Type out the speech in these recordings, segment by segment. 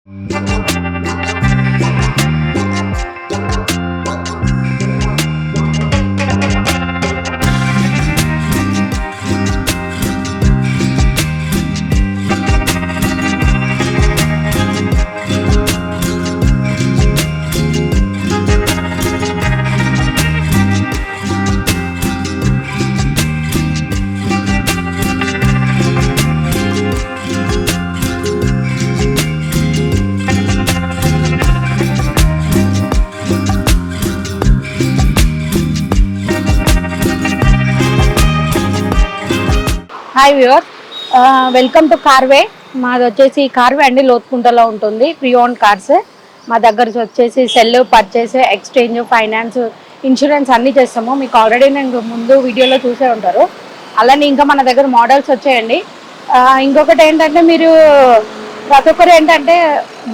Hi viewers, welcome to Karvy. మాది వచ్చేసి కార్వే అండి, లోతుకుంటలో ఉంటుంది. ప్రీ ఓన్ కార్స్ మా దగ్గర వచ్చేసి cell, purchase, exchange, finance, insurance అన్నీ చేస్తాము. మీకు ఆల్రెడీ నేను ముందు వీడియోలో చూసే ఉంటారు. అలానే ఇంకా మన దగ్గర మోడల్స్ వచ్చాయండి. ఇంకొకటి ఏంటంటే, మీరు ప్రతి ఒక్కరు ఏంటంటే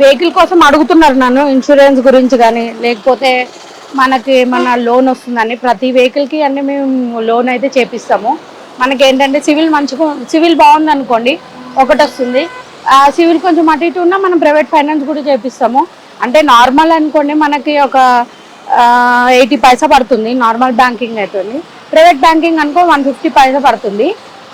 వెహికల్ కోసం అడుగుతున్నారు నన్ను, ఇన్సూరెన్స్ గురించి కానీ లేకపోతే మనకి మన లోన్ వస్తుందని. ప్రతి వెహికల్కి అన్నీ మేము లోన్ అయితే చేపిస్తాము. మనకి ఏంటంటే సివిల్ బాగుంది అనుకోండి ఒకటి వస్తుంది. సివిల్ కొంచెం అటు ఇటు ఉన్నా మనం ప్రైవేట్ ఫైనాన్స్ కూడా చేపిస్తాము. అంటే నార్మల్ అనుకోండి మనకి ఒక 80 పైసా పడుతుంది నార్మల్ బ్యాంకింగ్ అవుతుంది. ప్రైవేట్ బ్యాంకింగ్ అనుకో 150 పైసా పడుతుంది.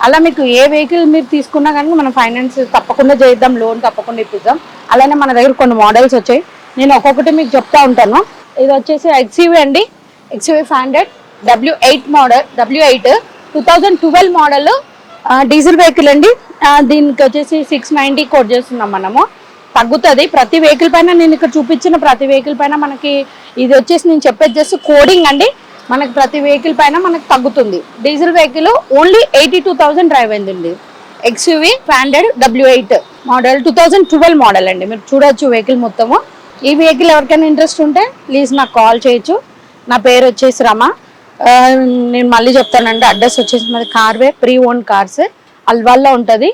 అలా మీకు ఏ వెహికల్ మీరు తీసుకున్నా కానీ మనం ఫైనాన్స్ తప్పకుండా చేద్దాం, లోన్ తప్పకుండా ఇప్పిద్దాం. అలానే మన దగ్గర కొన్ని మోడల్స్ వచ్చాయి, నేను ఒక్కొక్కటి మీకు చెప్తా ఉంటాను. ఇది వచ్చేసి XUV అండి, XUV 500 W8 model, W8 2012 model diesel vehicle అండి. దీనికి వచ్చేసి 690 కోట్ చేస్తున్నాం మనము. తగ్గుతుంది ప్రతి వెహికల్ పైన. నేను ఇక్కడ చూపించిన ప్రతి వెహికల్ పైన మనకి ఇది వచ్చేసి నేను చెప్పేది జస్ట్ కోడింగ్ అండి. మనకి ప్రతి వెహికల్ పైన మనకు తగ్గుతుంది. డీజిల్ వెహికల్ ఓన్లీ 82,000 డ్రైవ్ అయిందండి. XUV 500 W8 మోడల్ 2012 మోడల్ అండి. మీరు చూడొచ్చు వెహికల్ మొత్తము. ఈ వెహికల్ ఎవరికైనా ఇంట్రెస్ట్ ఉంటే ప్లీజ్ నాకు కాల్ చేయొచ్చు. నా పేరు వచ్చేసి రమ. నేను మళ్ళీ చెప్తానండి, అడ్రస్ వచ్చేసి మాది కార్వే ప్రీ ఓన్ కార్స్, అల్వాల్లో ఉంటుంది,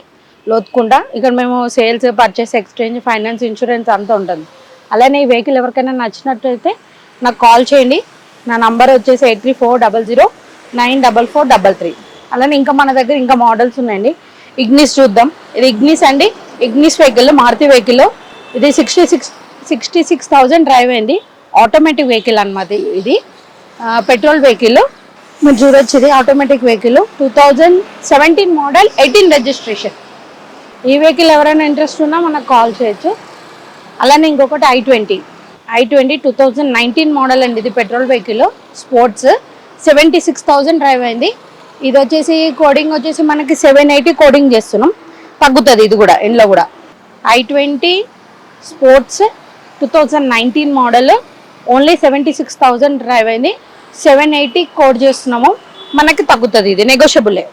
లోతుకుంట. ఇక్కడ మేము sales, purchase, exchange, finance, insurance అంతా ఉంటుంది. అలానే ఈ వెహికల్ ఎవరికైనా నచ్చినట్లయితే నాకు కాల్ చేయండి. నా నంబర్ వచ్చేసి 8340094433. అలానే ఇంకా మన దగ్గర ఇంకా మోడల్స్ ఉన్నాయండి. ఇగ్నిస్ చూద్దాం. ఇది ఇగ్నిస్ అండి, ఇగ్నిస్ వెహికల్, మారుతి వెహికల్. ఇది 66,000 డ్రైవ్ అయింది. ఆటోమేటిక్ వెహికల్ అన్నమాట. ఇది పెట్రోల్ వెహికల్. మీరు చూడొచ్చు, ఇది ఆటోమేటిక్ వెహికల్ 2017 మోడల్, 18 రిజిస్ట్రేషన్. ఈ వెహికల్ ఎవరైనా ఇంట్రెస్ట్ ఉన్నా మనకు కాల్ చేయొచ్చు. అలానే ఇంకొకటి I20 2019 మోడల్ అండి. ఇది పెట్రోల్ వెహికల్, స్పోర్ట్స్, 76,000 డ్రైవ్ అయింది. ఇది వచ్చేసి కోడింగ్ వచ్చేసి మనకి 780 కోడింగ్ చేస్తున్నాం, తగ్గుతుంది ఇది కూడా ఇంట్లో కూడా. I20 sports 2019 model, only 76,000 drive అయింది. 780 కోడ్ చేస్తున్నాము, మనకి తగ్గుతుంది. ఇది నెగోషియబులే,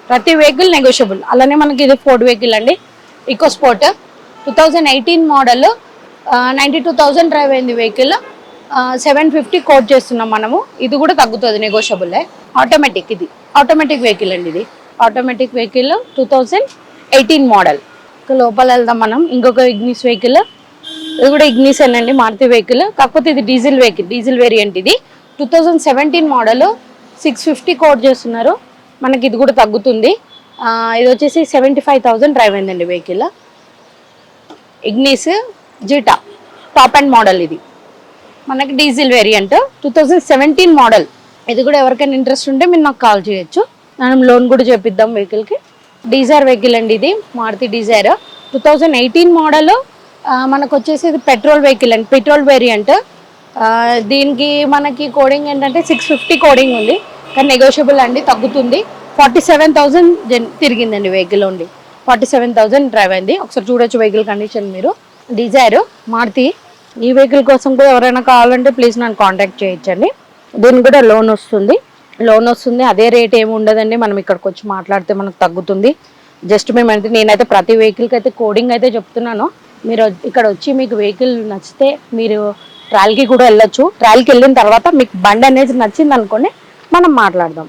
ప్రతి వెహికల్ నెగోషియబుల్. అలానే మనకి ఇది ఫోర్డ్ వెహికల్ అండి, ఈకో స్పోర్ట్ 2018 మోడల్, 92,000 డ్రైవ్ అయింది వెహికల్. 750 కోడ్ చేస్తున్నాం మనము. ఇది కూడా తగ్గుతుంది, నెగోషియబులే. ఆటోమేటిక్, ఇది ఆటోమేటిక్ వెహికల్ అండి. ఇది ఆటోమేటిక్ వెహికల్ 2018 మోడల్. లోపల వెళ్దాం మనం. ఇంకొక ఇగ్నిస్ వెహికల్, ఇది కూడా ఇగ్నిస్ అండి, మారుతి వెహికల్. కాకపోతే ఇది డీజిల్ వెహికల్, డీజిల్ వేరియంట్. ఇది 2017 మోడల్, 650 కోడ్ చేస్తున్నారు, మనకి ఇది కూడా తగ్గుతుంది. ఇది వచ్చేసి 75,000 డ్రైవ్ అయిందండి vehicle. Ignis zeta top and model, ఇది మనకి డీజిల్ వేరియంట్ 2017 మోడల్. ఇది కూడా ఎవరికైనా ఇంట్రెస్ట్ ఉంటే మీరు నాకు కాల్ చేయొచ్చు, మనం లోన్ కూడా చేపిద్దాం వెహికల్కి. డిజైర్ వెహికల్ అండి, ఇది మారుతి డిజైర్ 2018 మోడల్. మనకు వచ్చేసి ఇది పెట్రోల్ వెహికల్ అండి, పెట్రోల్ వేరియంట్. దీనికి మనకి కోడింగ్ ఏంటంటే 650 కోడింగ్ ఉంది, కానీ నెగోషియబుల్ అండి, తగ్గుతుంది. 47,000 తిరిగిందండి వెహికల్, ఓన్లీ 47,000 డ్రైవ్ అయింది. ఒకసారి చూడొచ్చు వెహికల్ కండిషన్ మీరు. డిజైర్ మారుతి. ఈ వెహికల్ కోసం కూడా ఎవరైనా కావాలంటే ప్లీజ్ నన్ను కాంటాక్ట్ చేయొచ్చండి. దీనికి కూడా లోన్ వస్తుంది, అదే రేట్ ఏమి ఉండదండి. మనం ఇక్కడికి వచ్చి మాట్లాడితే మనకు తగ్గుతుంది. జస్ట్ నేనైతే ప్రతి వెహికల్కి అయితే కోడింగ్ అయితే చెప్తున్నాను. మీరు ఇక్కడ వచ్చి మీకు వెహికల్ నచ్చితే మీరు ట్రయల్కి కూడా వెళ్ళొచ్చు. ట్రయల్కి వెళ్ళిన తర్వాత మీకు బండి అనేది నచ్చింది అనుకోండి, మనం మాట్లాడదాం.